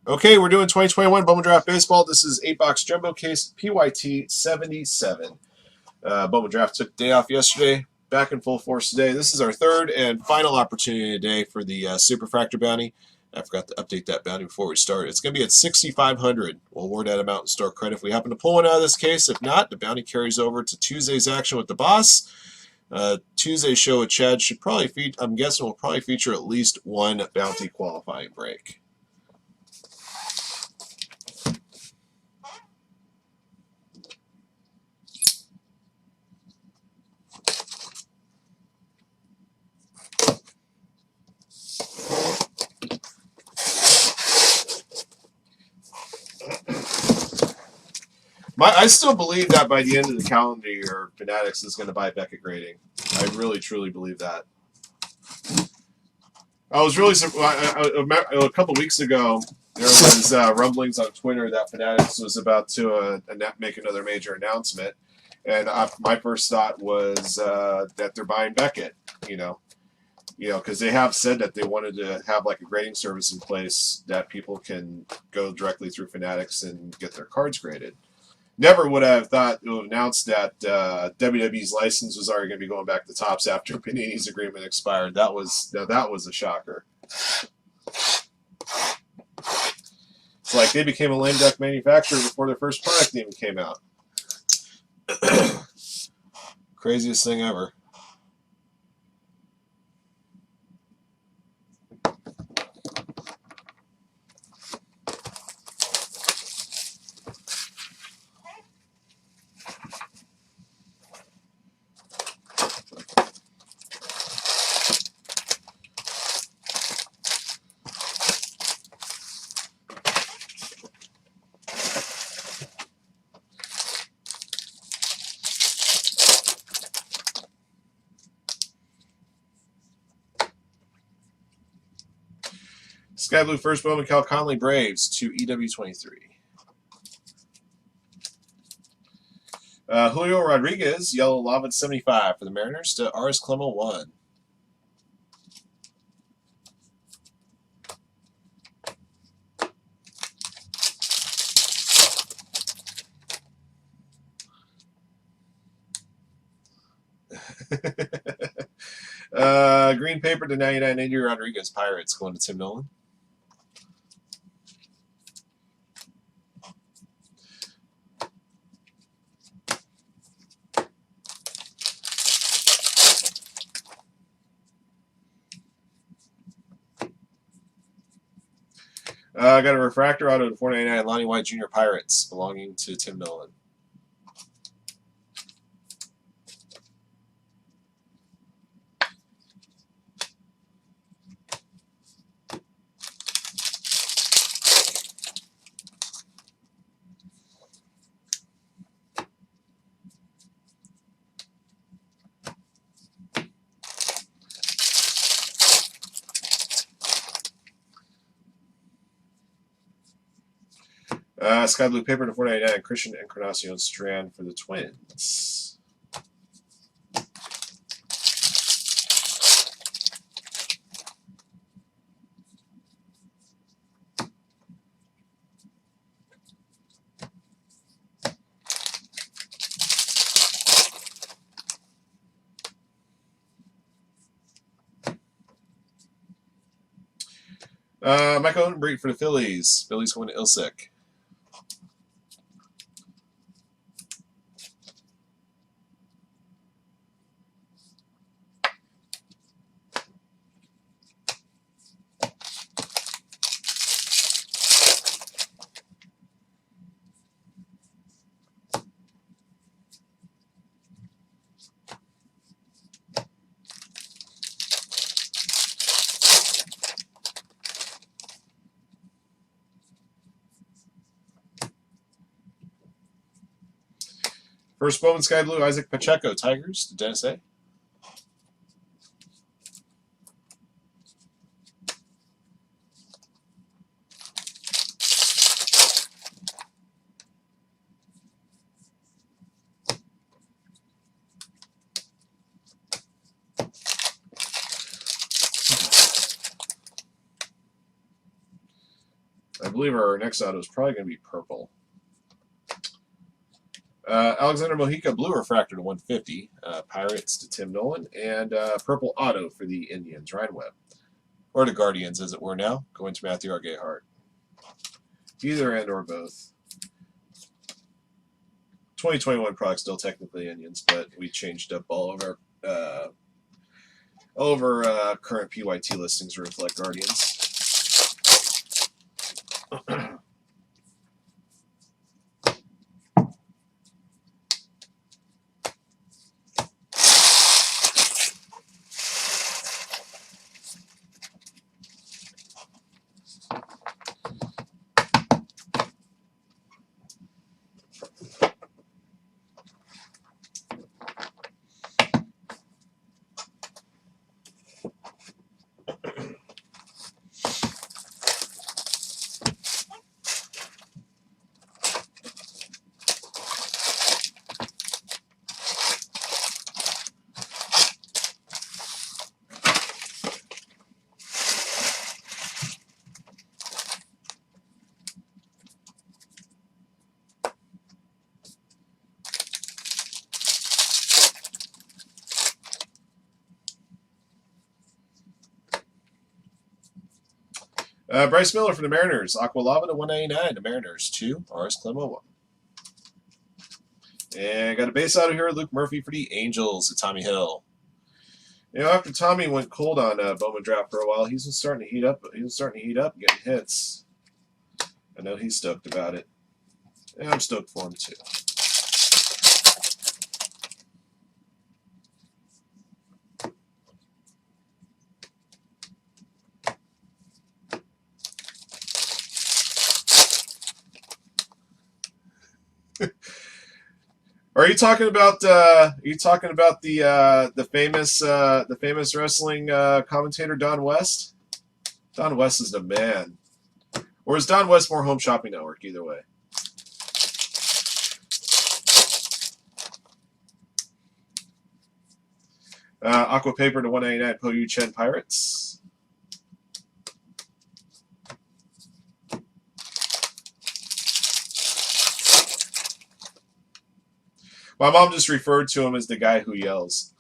Okay, we're doing 2021 Bowman Draft Baseball. This is 8-box jumbo case PYT 77. Bowman Draft took day off yesterday, back in full force today. This is our third and final opportunity today for the Superfractor bounty. I forgot to update that bounty before we start. It's going to be at 6,500. We'll award that amount in store credit if we happen to pull one out of this case. If not, the bounty carries over to Tuesday's action with the boss. Tuesday's show with Chad should probably feature, I'm guessing will probably feature at least one bounty qualifying break. I still believe that by the end of the calendar year, Fanatics is going to buy Beckett grading. I really, truly believe that. I was really a couple weeks ago. There was rumblings on Twitter that Fanatics was about to make another major announcement, and my first thought was that they're buying Beckett. Because they have said that they wanted to have like a grading service in place that people can go directly through Fanatics and get their cards graded. Never would I have thought to have announced that WWE's license was already going to be going back to Topps after Panini's agreement expired. That was a shocker. It's like they became a lame duck manufacturer before their first product even came out. Craziest thing ever. Sky Blue first Bowman, Cal Conley Braves to EW23. Julio Rodriguez, Yellow Lava 75 for the Mariners to RS Clemo 1. Green paper to 99, Andrew Rodriguez Pirates going to Tim Nolan. I got a refractor auto to 499 Lonnie White Jr. Pirates belonging to Tim Nolan. Sky Blue paper to 499 Christian Encarnacion Strand for the Twins. Michael Odenbrink for the Phillies. Phillies going to Ilsek. First Bowman Sky Blue, Isaac Pacheco, Tigers to Dennis A. I believe our next auto is probably going to be purple. Alexander Mojica, blue refractor to 150. Pirates to Tim Nolan. And purple auto for the Indians, Ryan Webb. Or the Guardians, as it were now, going to Matthew R. Gayhart. Either and or both. 2021 product still technically Indians, but we changed up all of our current PYT listings to reflect Guardians. Bryce Miller for the Mariners. Aqua Lava to 199. The Mariners 2. RS Clemo 1. And got a base auto here. Luke Murphy for the Angels to Tommy Hill. You know, after Tommy went cold on Bowman draft for a while, he's been starting to heat up. He was starting to heat up, getting hits. I know he's stoked about it. And I'm stoked for him too. Are you talking about the famous wrestling commentator Don West? Don West is the man. Or is Don West more Home Shopping Network? Either way. Aqua Paper to 199. Po Yu Chen Pirates. My mom just referred to him as the guy who yells.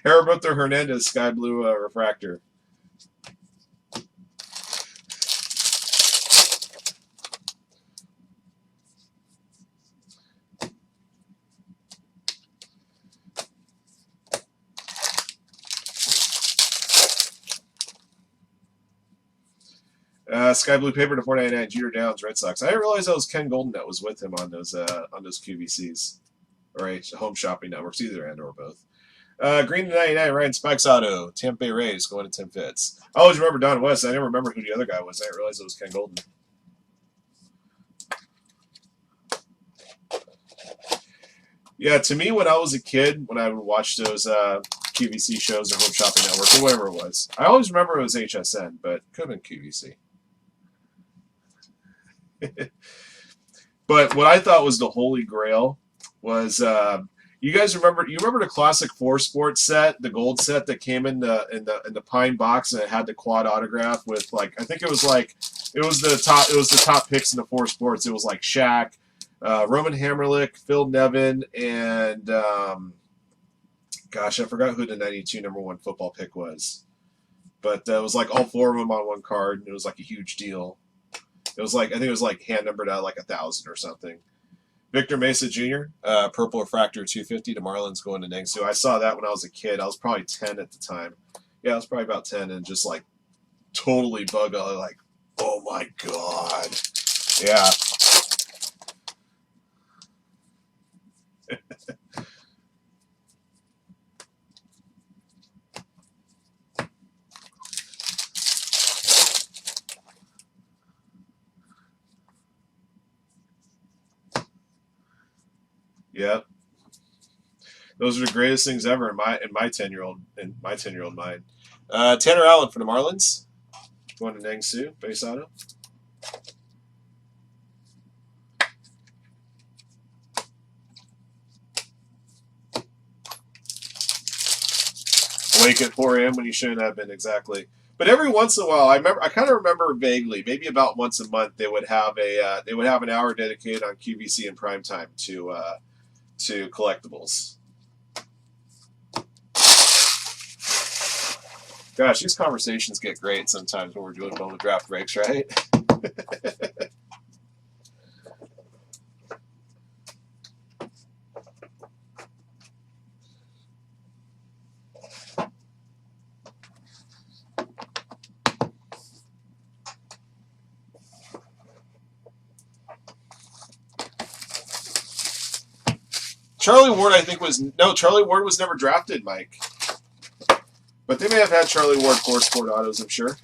Heriberto Hernandez, Sky Blue Refractor. Sky Blue Paper to 499. Jeter Downs, Red Sox. I didn't realize that was Ken Golden that was with him on those QVCs. All right, Home Shopping Networks, either and or both. Green to 99. Ryan Spikes auto. Tampa Bay Rays going to Tim Fitz. I always remember Don West. I never remember who the other guy was. I didn't realize it was Ken Golden. Yeah, to me, when I was a kid, when I would watch those QVC shows or Home Shopping Network or whatever it was, I always remember it was HSN, but could have been QVC. But what I thought was the holy grail was you guys remember the classic 4Sports set, the gold set that came in the pine box, and it had the quad autograph with, like, I think it was the top picks in the 4Sports. It was like Shaq, Roman Hammerlick, Phil Nevin, and gosh, I forgot who the 92 #1 football pick was. But it was like all four of them on one card, and it was like a huge deal. It was like, I think it was like hand numbered out like 1,000 or something. Victor Mesa Jr., purple refractor 250 to Marlins going to Nengsu. I saw that when I was a kid. I was probably 10 at the time. Yeah, I was probably about 10 and just like totally bug out, like, oh my God. Yeah. Yeah, those are the greatest things ever in my 10-year-old mind. Tanner Allen for the Marlins, going to Nengsu, base auto. Awake at 4 a.m. when you shouldn't have been, exactly. But every once in a while, I kind of remember vaguely, maybe about once a month, they would have an hour dedicated on QVC and primetime to collectibles. Gosh, these conversations get great sometimes when we're doing Bowman draft breaks, right? Charlie Ward, I think Charlie Ward was never drafted, Mike. But they may have had Charlie Ward 4-sport autos, I'm sure.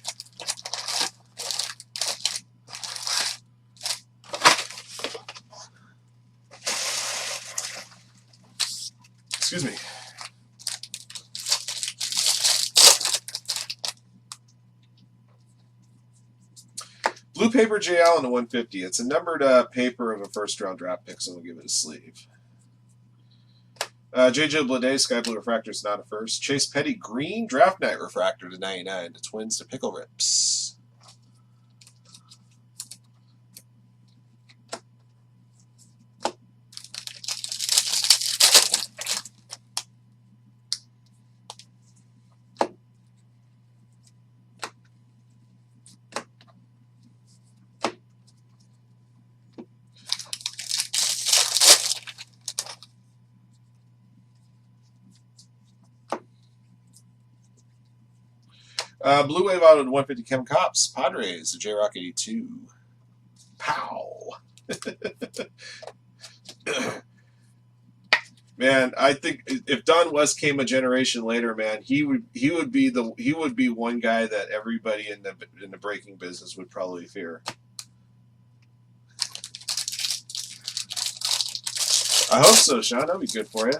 Excuse me. Blue paper J. Allen to 150. It's a numbered paper of a first-round draft pick, so we'll give it a sleeve. JJ Blade, Sky Blue Refractor is not a first. Chase Petty, green Draft Night Refractor to 99. The Twins to Pickle Rips. Blue Wave out of 150 Chem Cops. Padres, the J-Rock 82. Pow. Man, I think if Don West came a generation later, man, he would be one guy that everybody in the breaking business would probably fear. I hope so, Sean. That'd be good for you.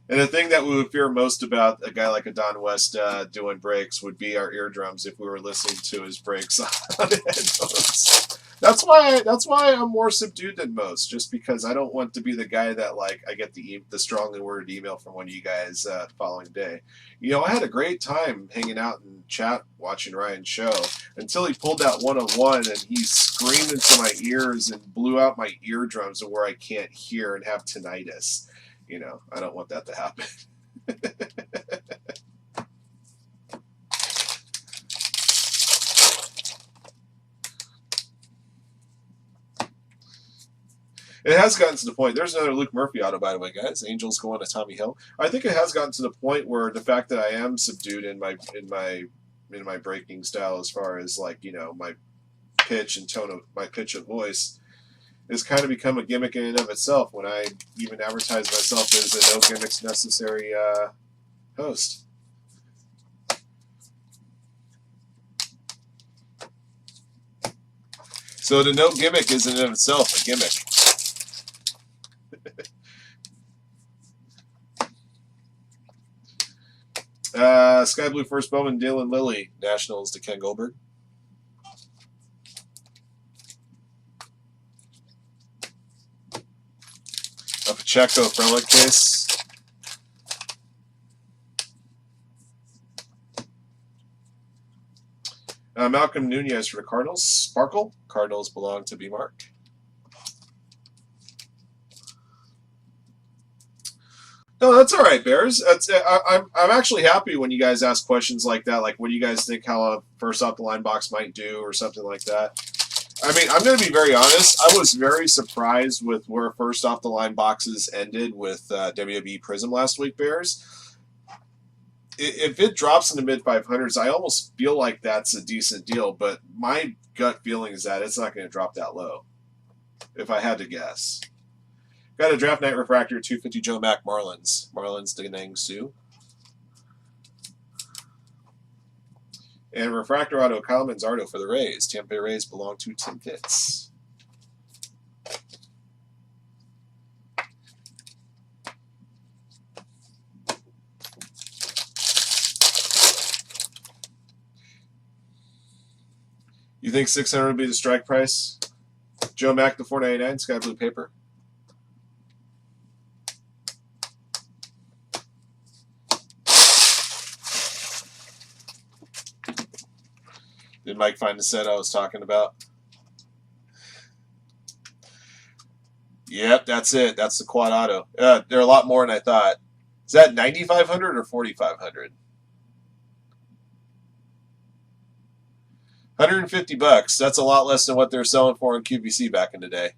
And the thing that we would fear most about a guy like a Don West doing breaks would be our eardrums if we were listening to his breaks on headphones. That's why I'm more subdued than most, just because I don't want to be the guy that like I get the strongly worded email from one of you guys the following day. You know, I had a great time hanging out in chat watching Ryan's show until he pulled that 101 and he screamed into my ears and blew out my eardrums to where I can't hear and have tinnitus. You know, I don't want that to happen. It has gotten to the point. There's another Luke Murphy auto, by the way, guys. Angels going to Tommy Hill. I think it has gotten to the point where the fact that I am subdued in my breaking style, as far as like, you know, my pitch and tone of my pitch of voice, has kind of become a gimmick in and of itself. When I even advertise myself as a no gimmicks necessary host. So the no gimmick is in and of itself a gimmick. Sky Blue first Bowman, Dylan Lilly. Nationals to Ken Goldberg. A Pacheco Frelick case. Malcolm Nunez for the Cardinals. Sparkle. Cardinals belong to B-Mark. No, that's all right, Bears. I'm actually happy when you guys ask questions like that. Like, what do you guys think how a first off the line box might do, or something like that? I mean, I'm going to be very honest. I was very surprised with where first off the line boxes ended with WWE Prism last week, Bears. If it drops in the mid 500s, I almost feel like that's a decent deal. But my gut feeling is that it's not going to drop that low, if I had to guess. Got a Draft Night Refractor, 250 Joe Mack Marlins. Marlins to Nang Su. And Refractor Auto Kyle Manzardo for the Rays. Tampa Bay Rays belong to Tim Fitz. You think 600 would be the strike price? Joe Mack to 499, Sky Blue paper. Did Mike find the set I was talking about? Yep, that's it. That's the quad auto. There are a lot more than I thought. Is that 9,500 or 4,500? $150. That's a lot less than what they were selling for in QVC back in the day.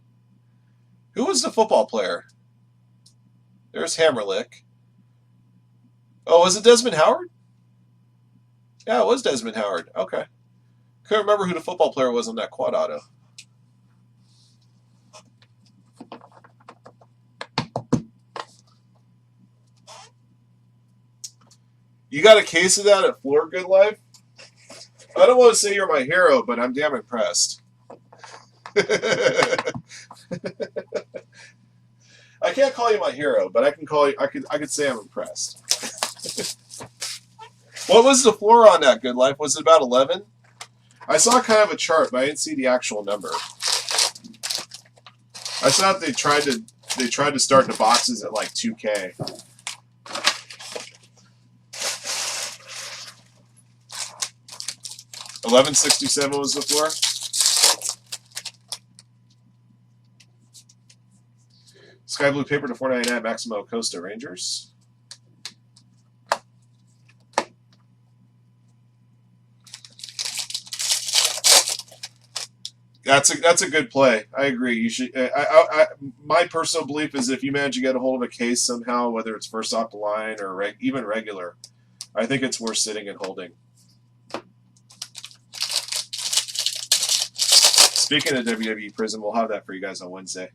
Who was the football player? There's Hammerlick. Oh, was it Desmond Howard? Yeah, it was Desmond Howard. Okay. Couldn't remember who the football player was on that quad auto. You got a case of that at Floor Good Life? I don't want to say you're my hero, but I'm damn impressed. I can't call you my hero, but I can call you. I could say I'm impressed. What was the floor on that Good Life? Was it about 11? I saw kind of a chart, but I didn't see the actual number. I thought they tried to start the boxes at like 2K. $11.67 was the floor. Sky blue paper to $4.99 Maximo Costa Rangers. That's a good play. I agree. You should. My personal belief is if you manage to get a hold of a case somehow, whether it's first off the line or even regular, I think it's worth sitting and holding. Speaking of WWE Prism, we'll have that for you guys on Wednesday.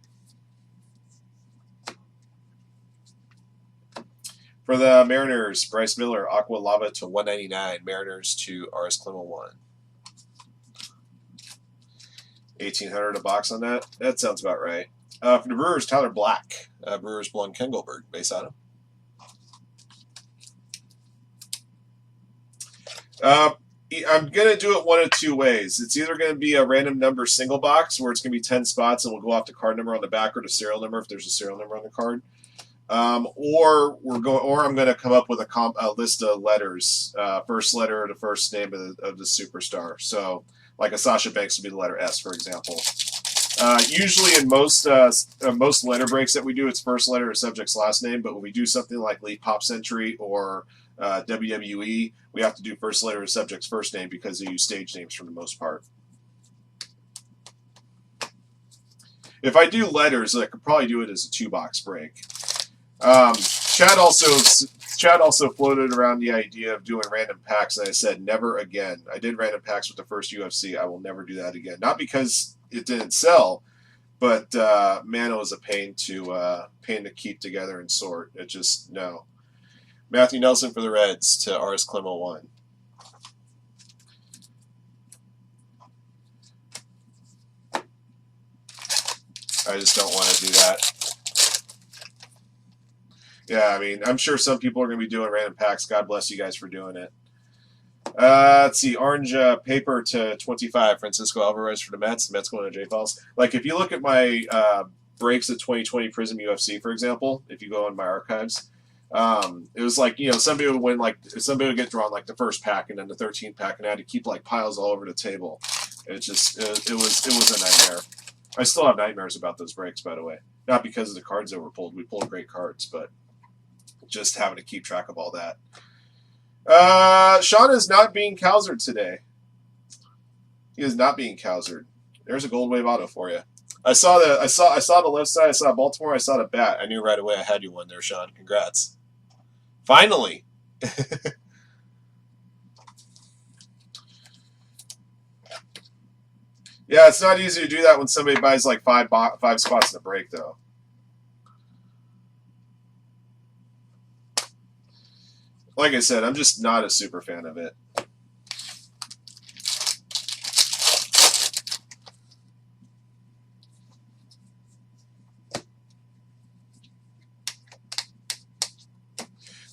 For the Mariners, Bryce Miller, Aqua Lava to $199. Mariners to RS Clemo 1. $1,800 a box on that. That sounds about right. For the Brewers, Tyler Black. Brewers blonde Ken Goldberg, base auto. I'm going to do it one of two ways. It's either going to be a random number single box where it's going to be 10 spots and we'll go off the card number on the back or the serial number if there's a serial number on the card. Or I'm going to come up with a list of letters, first letter to first name of the superstar. So, like a Sasha Banks would be the letter S, for example. Usually in most letter breaks that we do, it's first letter or subject's last name. But when we do something like Leaf Pop Century or WWE, we have to do first letter or subject's first name because they use stage names for the most part. If I do letters, I could probably do it as a 2-box break. Chad also floated around the idea of doing random packs, and I said never again. I did random packs with the first UFC. I will never do that again. Not because it didn't sell, but man, it was a pain to keep together and sort. It just no. Matthew Nelson for the Reds to RS Clemo 1. I just don't want to do that. Yeah, I mean, I'm sure some people are going to be doing random packs. God bless you guys for doing it. Let's see, orange paper to 25, Francisco Alvarez for the Mets. The Mets going to J Falls. Like, if you look at my breaks of 2020 Prism UFC, for example, if you go in my archives, it was like, somebody would win, somebody would get drawn like the first pack and then the 13th pack, and I had to keep like piles all over the table. It was a nightmare. I still have nightmares about those breaks, by the way. Not because of the cards that were pulled. We pulled great cards, but just having to keep track of all that. Sean is not being Cowsered today. He is not being Cowsered. There's a Gold Wave auto for you. I saw the left side. I saw Baltimore. I saw the bat. I knew right away I had you one there, Sean. Congrats. Finally. Yeah, it's not easy to do that when somebody buys like five spots in a break, though. Like I said, I'm just not a super fan of it.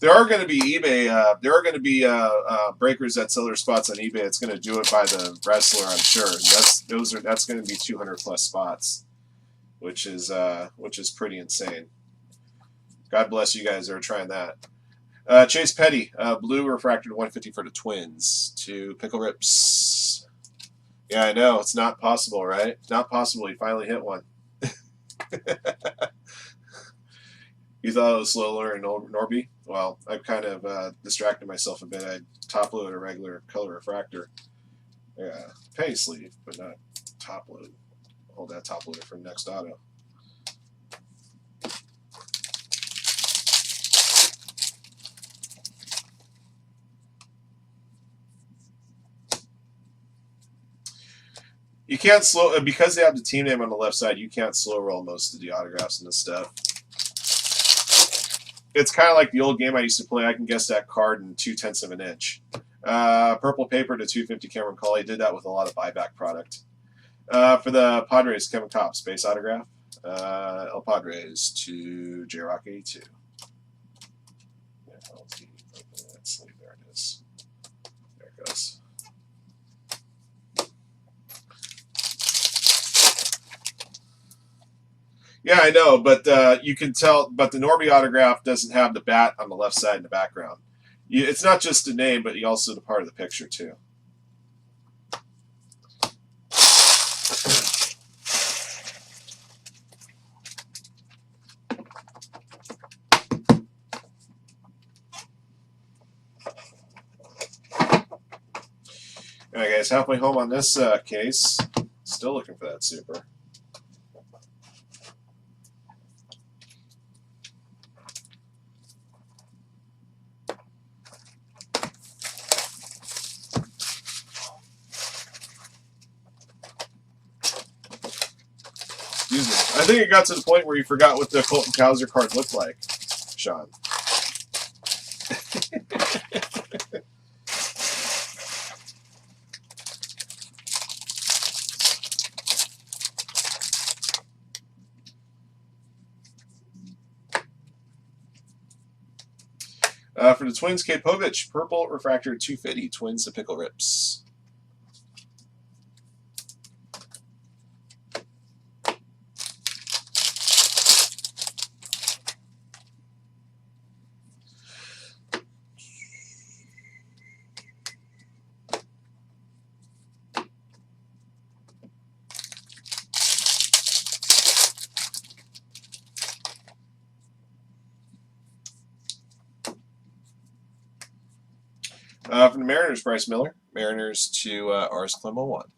There are going to be eBay. There are going to be breakers that sell their spots on eBay. It's going to do it by the wrestler, I'm sure. And that's going to be 200+ spots, which is pretty insane. God bless you guys that are trying that. Chase Petty, blue refractor to 150 for the Twins to Pickle Rips. Yeah, I know. It's not possible, right? Not possible. You finally hit one. You thought it was slower in Norby? Well, I've kind of distracted myself a bit. I top loaded a regular color refractor. Yeah, penny sleeve, but not top load. Hold that top loader for next auto. You can't slow because they have the team name on the left side. You can't slow roll most of the autographs and this stuff. It's kind of like the old game I used to play. I can guess that card in 2/10 of an inch. Purple paper to 250 Cameron Cawley. Did that with a lot of buyback product. For the Padres, Kevin Kopp, space autograph. El Padres to J Rock 82. Yeah, let's leave. There it is. There it goes. Yeah, I know, but you can tell. But the Norby autograph doesn't have the bat on the left side in the background. It's not just the name, but also the part of the picture too. All right, guys, halfway home on this case. Still looking for that super. Excuse me. I think it got to the point where you forgot what the Colton Cowser card looked like, Sean. For the Twins, Kate Povich, purple refractor 250, Twins the Pickle Rips. From the Mariners, Bryce Miller. Mariners to Ars Clemo 1.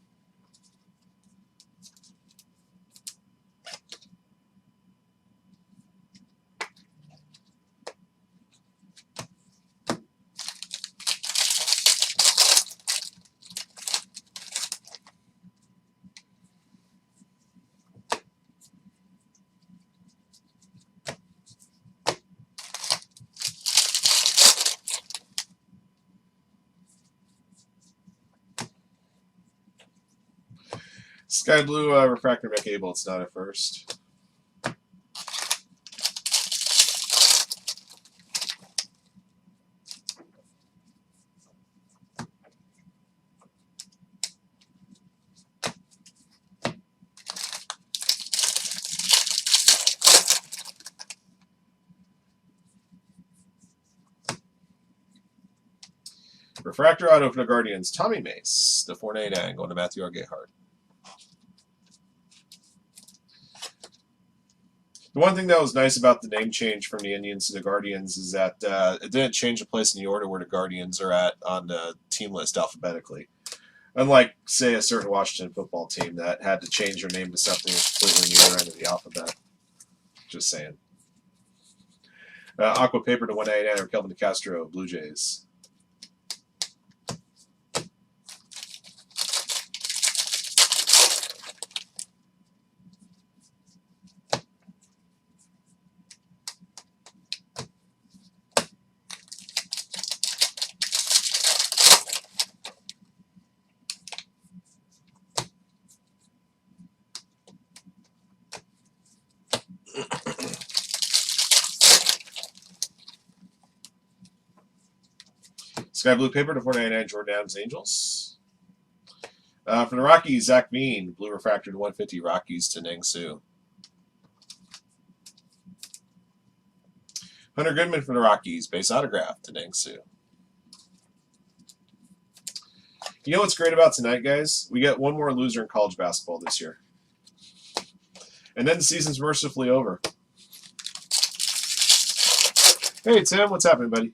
Sky Blue refractor Mick Abel. It's not at first. Refractor auto for the Guardians, Tommy Mace, the 499, going to Matthew Argehart. The one thing that was nice about the name change from the Indians to the Guardians is that it didn't change the place in the order where the Guardians are at on the team list alphabetically. Unlike, say, a certain Washington football team that had to change their name to something completely new end of the alphabet. Just saying. Aqua Paper to 199 or Kelvin DeCastro, Blue Jays. Sky Blue Paper to 499 Jordan Adams Angels. For the Rockies, Zach Bean, Blue Refractor to 150 Rockies to Nang Su. Hunter Goodman for the Rockies, base autograph to Nang Su. You know what's great about tonight, guys? We get one more loser in college basketball this year. And then the season's mercifully over. Hey, Tim, what's happening, buddy?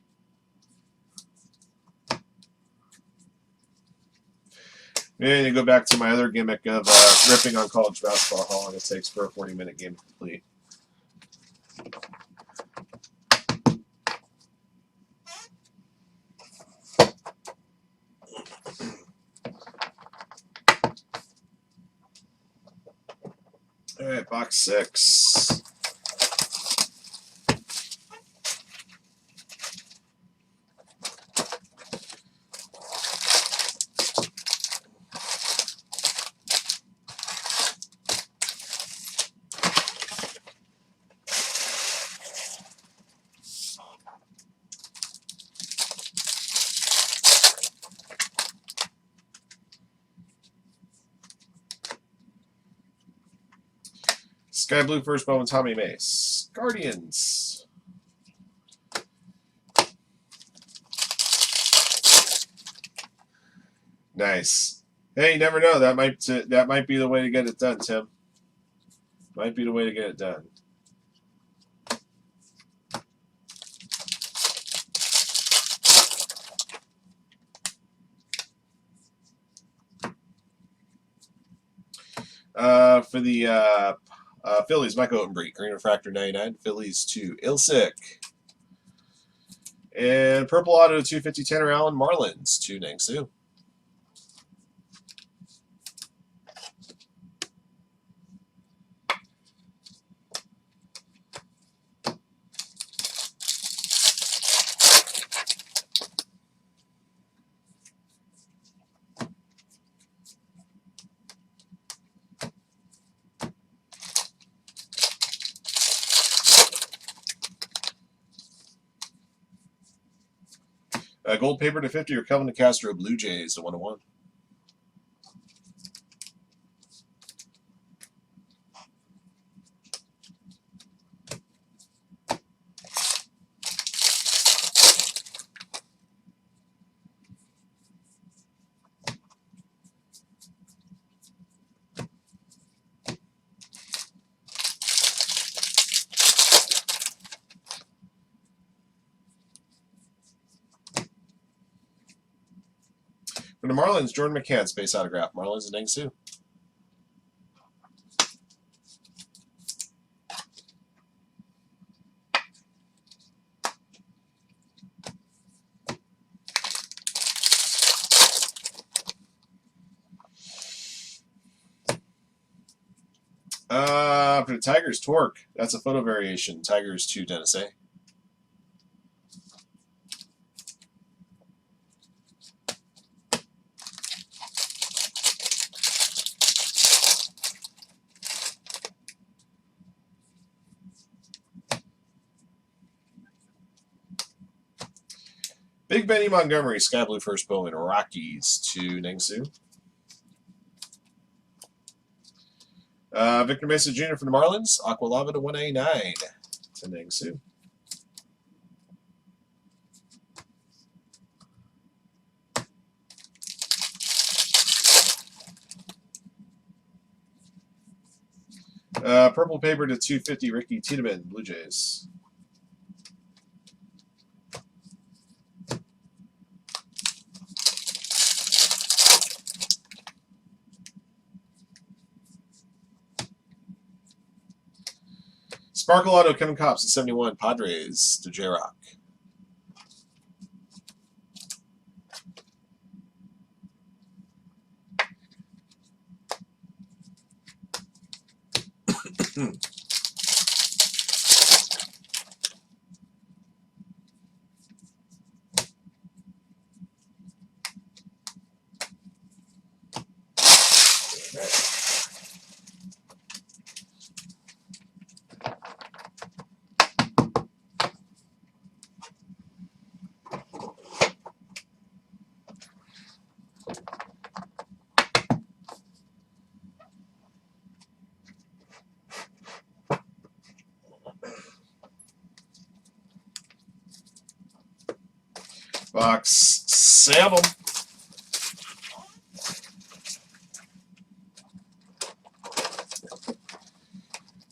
And go back to my other gimmick of ripping on college basketball, how long it takes for a 40-minute game to complete. All right, box 6. Sky Blue first Bowman, Tommy Mace. Guardians. Nice. Hey, you never know. That might be the way to get it done, Tim. Might be the way to get it done. For the Phillies, Mike Otenbree, Green Refractor 99. Phillies to Ilsick. And Purple Auto 250 Tanner Allen, Marlins to Nangsu. Gold paper to 50 or Kelvin Castro, Blue Jays to 101. For the Marlins, Jordan McCann, space autograph. Marlins and Nangsu. For the Tigers, Torque. That's a photo variation. Tigers to Dennis A. Big Benny Montgomery, Sky Blue first Bowman, Rockies to Nangsu. Victor Mesa Jr. for the Marlins, Aqua Lava to 189 to Nangsu. Purple paper to 250, Ricky Tiedemann, Blue Jays. Sparkle Auto, Kevin Kopps at 71, Padres to J-Rock. Box 7.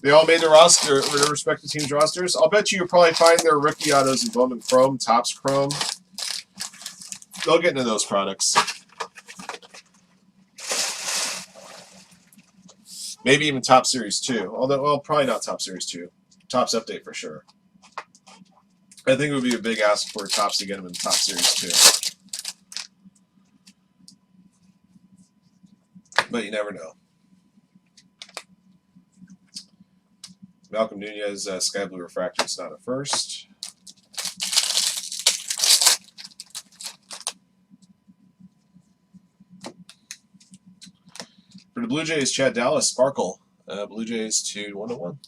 They all made the roster, their respective teams' rosters. I'll bet you'll probably find their rookie autos in Bowman Chrome, Topps Chrome. They'll get into those products. Maybe even Top Series 2. Although, well, probably not Top Series 2. Topps Update for sure. I think it would be a big ask for Topps to get them in Top Series 2. But you never know. Malcolm Nunez, Sky Blue Refractor. It's not a first. For the Blue Jays, Chad Dallas, Sparkle. Blue Jays to 101.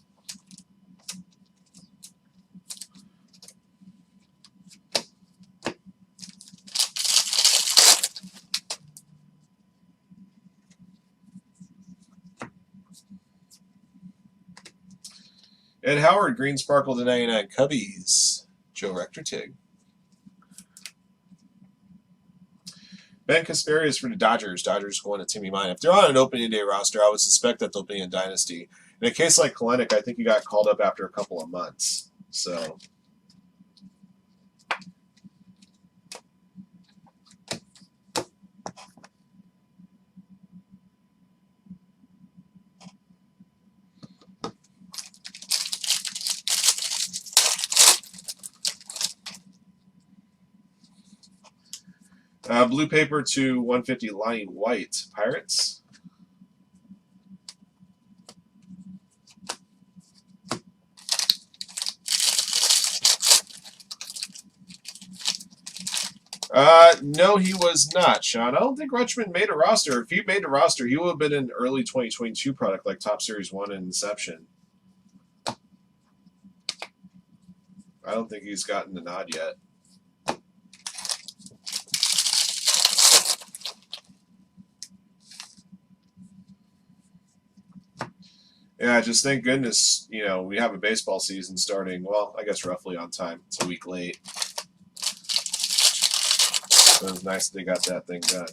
Ed Howard, Green Sparkle to 99. Cubbies, Joe Rector Tig. Ben Kasperius for the Dodgers. Dodgers going to Timmy Mine. If they're on an opening day roster, I would suspect that they'll be in Dynasty. In a case like Kalenic, I think he got called up after a couple of months. So, blue paper to 150, Lonnie White, Pirates. No, he was not, Sean. I don't think Rutschman made a roster. If he made a roster, he would have been an early 2022 product like Top Series 1 and Inception. I don't think he's gotten the nod yet. Yeah, just thank goodness, you know, we have a baseball season starting, well, I guess roughly on time. It's a week late. So it was nice that they got that thing done.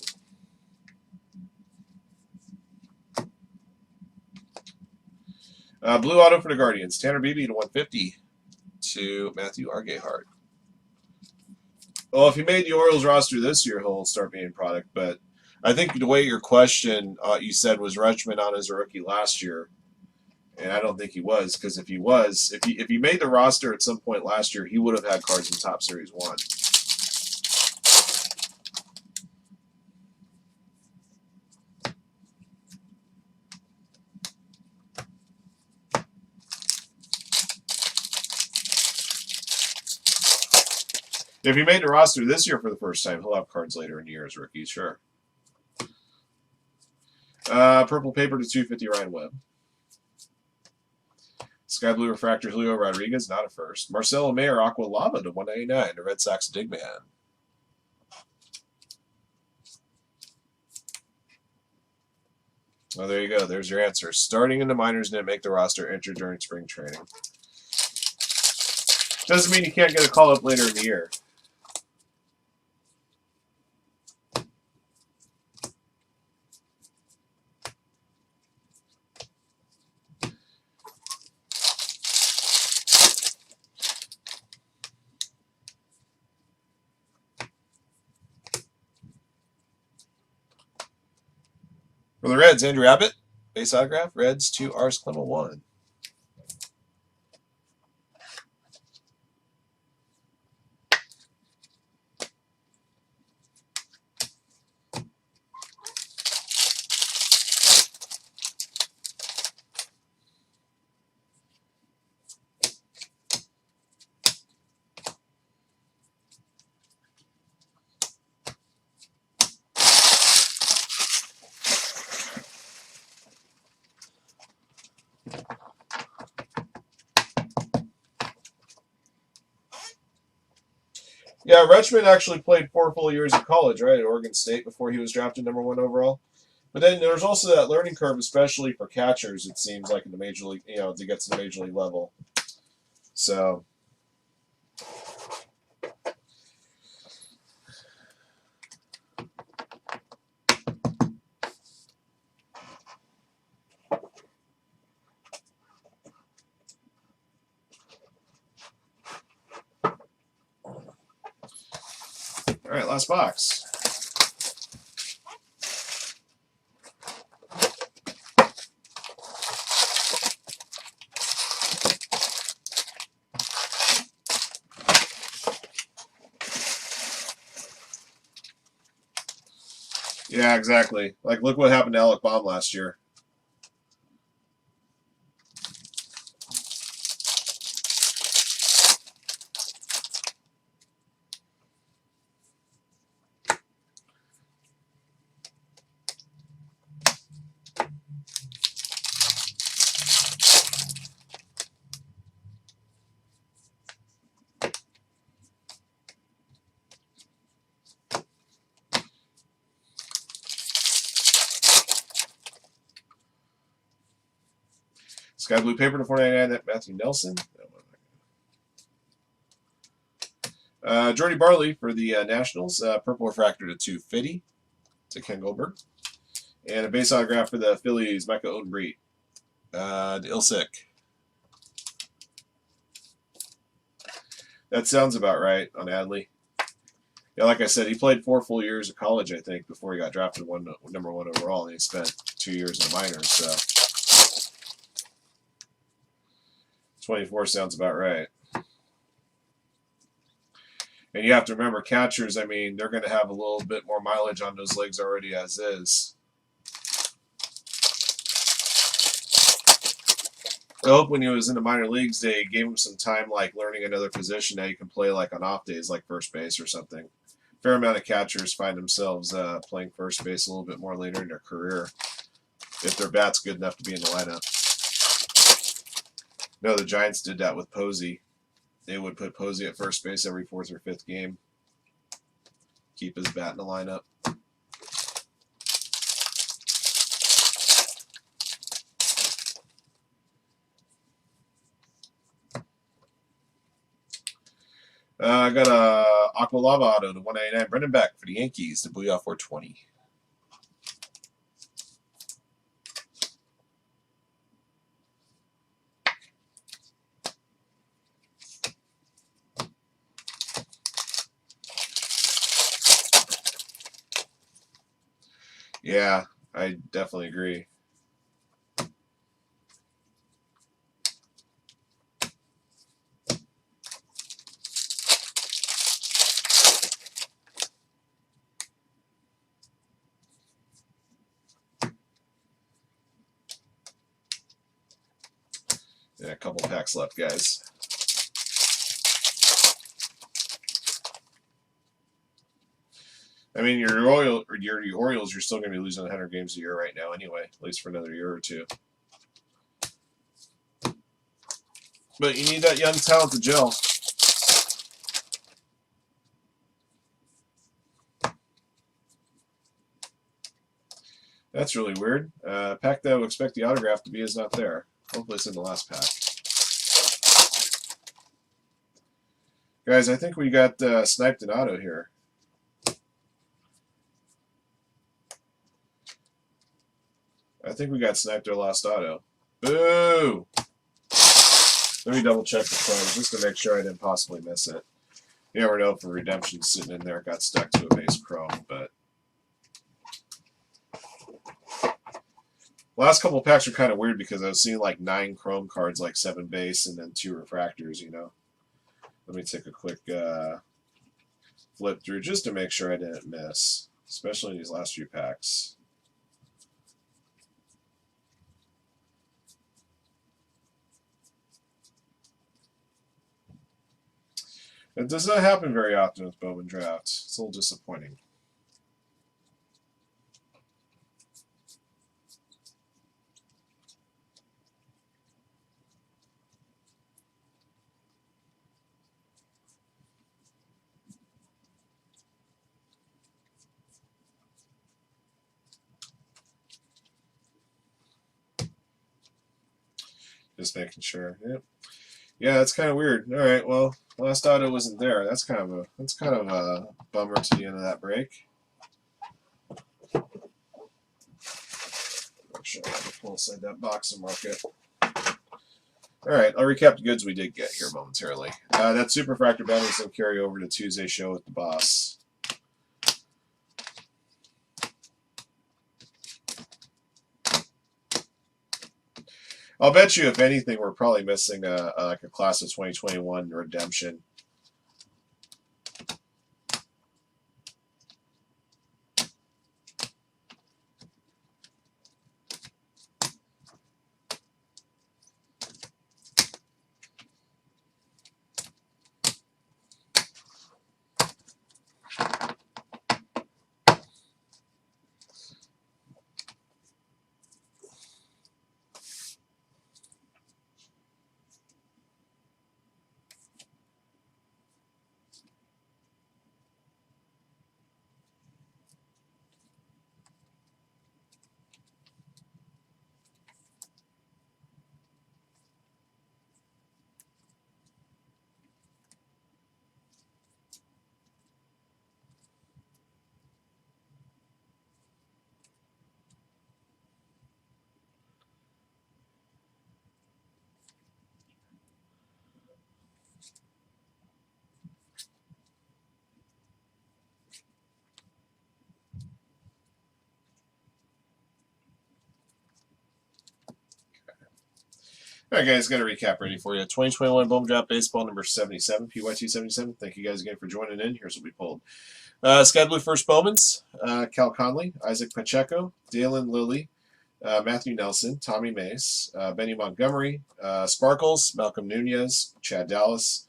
Blue auto for the Guardians. Tanner Beebe to 150 to Matthew Argehart. Well, if he made the Orioles roster this year, he'll start being product. But I think the way your question, you said, was Rutschman on as a rookie last year. And I don't think he was, because if he was, if he made the roster at some point last year, he would have had cards in Top Series 1. If he made the roster this year for the first time, he'll have cards later in the year as rookies, sure. Purple paper to 250, Ryan Webb. Sky Blue Refractor, Julio Rodriguez, not a first. Marcelo Mayer, Aqua Lava to 199, the Red Sox Dig Man. Oh, there you go. There's your answer. Starting in the minors, didn't make the roster, entered during spring training. Doesn't mean you can't get a call-up later in the year. For the Reds, Andrew Abbott, base autograph. Reds to Ars Clemel 1. Yeah, Rutschman actually played 4 full years of college, right, at Oregon State before he was drafted #1 overall. But then there's also that learning curve, especially for catchers, it seems like in the major league, you know, to get to the major league level. So. Last box. Yeah, exactly. Like, look what happened to Alec Baum last year. Sky Blue Paper to 499, that Matthew Nelson. Jordy Barley for the Nationals. Purple Refractor to 250 to Ken Goldberg. And a base autograph for the Phillies, Micah Odenbreet. To Ilsick. That sounds about right on Adley. Yeah, like I said, he played 4 full years of college, I think, before he got drafted number 1 overall, and he spent 2 years in the minors. So 24 sounds about right. And you have to remember, catchers, I mean, they're going to have a little bit more mileage on those legs already as is. I hope when he was in the minor leagues, they gave him some time, like learning another position. Now you can play like on off days, like first base or something. Fair amount of catchers find themselves playing first base a little bit more later in their career if their bat's good enough to be in the lineup. No, the Giants did that with Posey. They would put Posey at first base every 4th or 5th game. Keep his bat in the lineup. I got a Aqua Lava Auto to 199. Brendan Beck for the Yankees to Booyah 420. Yeah, I definitely agree. Yeah, a couple packs left, guys. I mean, your Orioles, you're still going to be losing 100 games a year right now anyway, at least for another year or two. But you need that young talent to gel. That's really weird. Pack that I would expect the autograph to be is not there. Hopefully it's in the last pack. Guys, I think we got sniped an auto here. I think we got sniped our last auto. Boo! Let me double check the chrome just to make sure I didn't possibly miss it. You never know if a redemption sitting in there got stuck to a base chrome, but last couple of packs are kind of weird because I was seeing like 9 chrome cards, like 7 base, and then 2 refractors, you know. Let me take a quick flip through just to make sure I didn't miss, especially in these last few packs. It does not happen very often with Bowman drafts. It's a little disappointing. Just making sure. Yep. Yeah, that's kind of weird. All right, well, last auto wasn't there. That's kind of a bummer to the end of that break. Make sure I can pull aside that box and mark it. All right, I'll recap the goods we did get here momentarily. That Super Fractor Battle is going to carry over to Tuesday's show with the boss. I'll bet you, if anything, we're probably missing like a class of 2021 redemption. All right, guys, got a recap ready for you. 2021 Bowman Drop Baseball number 77, PYT 77. Thank you guys again for joining in. Here's what we pulled. Sky Blue First Bowmans, Cal Conley, Isaac Pacheco, Dalen Lilly, Matthew Nelson, Tommy Mace, Benny Montgomery, Sparkles, Malcolm Nunez, Chad Dallas,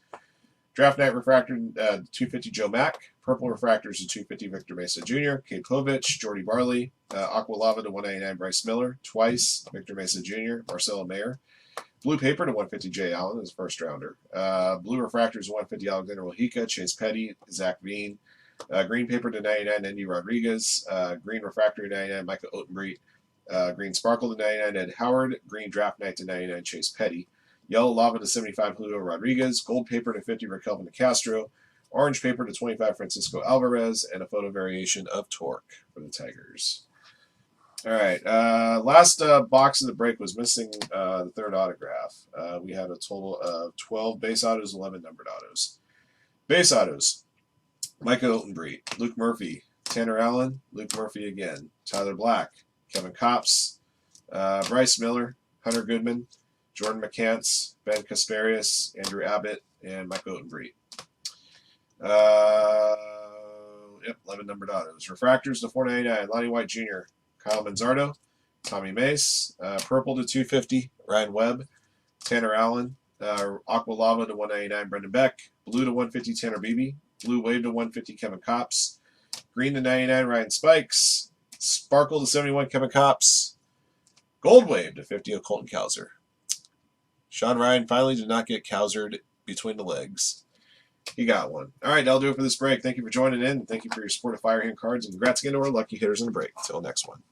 Draft Night Refractor 250 Joe Mack, Purple Refractors to 250 Victor Mesa Jr., Kate Povich, Jordy Barley, Aqua Lava to 199 Bryce Miller, twice Victor Mesa Jr., Marcelo Mayer, Blue Paper to 150 Jay Allen as first rounder, Blue Refractors to 150 Alexander Wahika, Chase Petty, Zach Veen, Green Paper to 99 Andy Rodriguez, Green Refractory to 99 Micah Otenbreit, Green Sparkle to 99 Ed Howard, Green Draft Night to 99 Chase Petty, Yellow Lava to 75 Julio Rodriguez, Gold Paper to 50 Raquel de Castro, Orange Paper to 25 Francisco Alvarez, and a photo variation of Torque for the Tigers. All right, last box of the break was missing the third autograph. We had a total of 12 base autos, 11 numbered autos. Base autos, Micah Otenbreit, Luke Murphy, Tanner Allen, Luke Murphy again, Tyler Black, Kevin Kopps, Bryce Miller, Hunter Goodman, Jordan McCants, Ben Kasparius, Andrew Abbott, and Mike Otenbreit. 11 numbered autos. Refractors to 499, Lonnie White Jr., Kyle Manzardo, Tommy Mace, Purple to 250, Ryan Webb, Tanner Allen, Aqua Lava to 199, Brendan Beck, Blue to 150, Tanner Beebe, Blue Wave to 150, Kevin Kopps, Green to 99, Ryan Spikes, Sparkle to 71, Kevin Kopps, Gold Wave to 50 of Colton Cowser. Sean Ryan finally did not get Cowsered between the legs. He got one. All right, that'll do it for this break. Thank you for joining in. Thank you for your support of Firehand Cards. And congrats again to our lucky hitters in the break. Until next one.